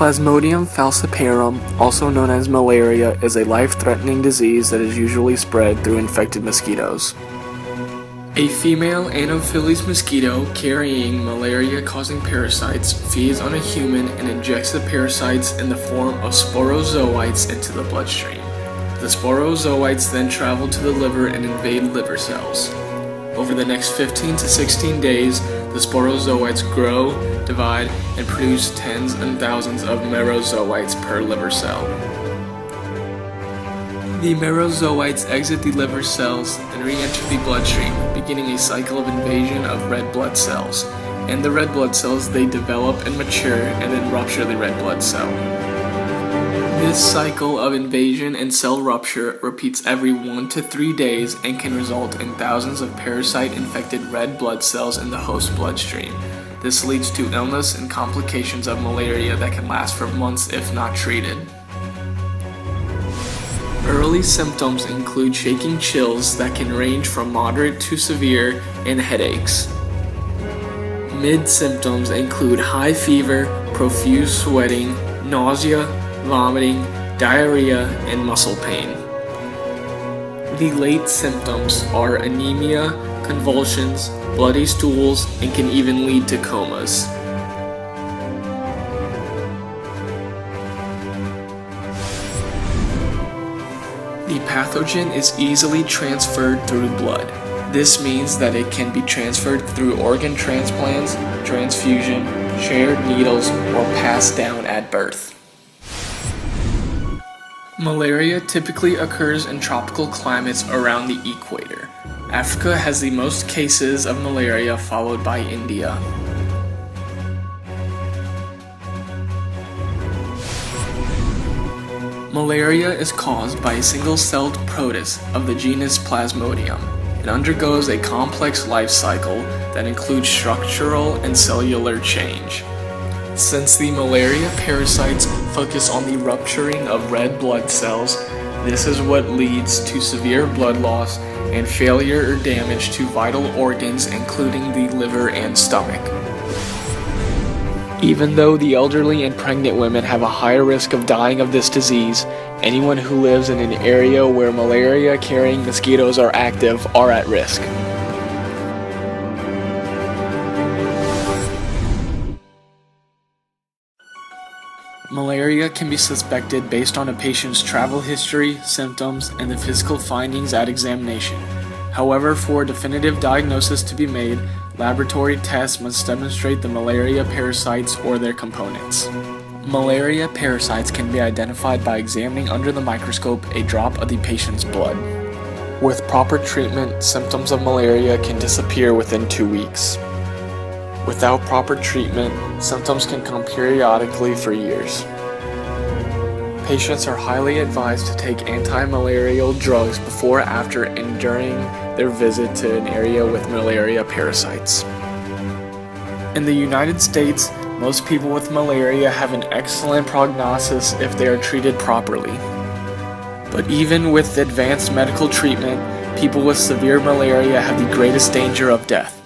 Plasmodium falciparum, also known as malaria, is a life-threatening disease that is usually spread through infected mosquitoes. A female Anopheles mosquito carrying malaria-causing parasites feeds on a human and injects the parasites in the form of sporozoites into the bloodstream. The sporozoites then travel to the liver and invade liver cells. Over the next 15 to 16 days, the sporozoites grow, divide, and produce tens and thousands of merozoites per liver cell. The merozoites exit the liver cells and re-enter the bloodstream, beginning a cycle of invasion of red blood cells. In the red blood cells, they develop and mature and then rupture the red blood cell. This cycle of invasion and cell rupture repeats every 1 to 3 days and can result in thousands of parasite-infected red blood cells in the host bloodstream. This leads to illness and complications of malaria that can last for months if not treated. Early symptoms include shaking chills that can range from moderate to severe and headaches. Mid-symptoms include high fever, profuse sweating, nausea, vomiting, diarrhea, and muscle pain. The late symptoms are anemia, convulsions, bloody stools, and can even lead to comas. The pathogen is easily transferred through blood. This means that it can be transferred through organ transplants, transfusion, shared needles, or passed down at birth. Malaria typically occurs in tropical climates around the equator. Africa has the most cases of malaria, followed by India. Malaria is caused by a single-celled protist of the genus Plasmodium. It undergoes a complex life cycle that includes structural and cellular change. Since the malaria parasites focus on the rupturing of red blood cells, this is what leads to severe blood loss and failure or damage to vital organs, including the liver and stomach. Even though the elderly and pregnant women have a higher risk of dying of this disease, anyone who lives in an area where malaria-carrying mosquitoes are active are at risk. Malaria can be suspected based on a patient's travel history, symptoms, and the physical findings at examination. However, for a definitive diagnosis to be made, laboratory tests must demonstrate the malaria parasites or their components. Malaria parasites can be identified by examining under the microscope a drop of the patient's blood. With proper treatment, symptoms of malaria can disappear within 2 weeks. Without proper treatment, symptoms can come periodically for years. Patients are highly advised to take anti-malarial drugs before, after, and during their visit to an area with malaria parasites. In the United States, most people with malaria have an excellent prognosis if they are treated properly. But even with advanced medical treatment, people with severe malaria have the greatest danger of death.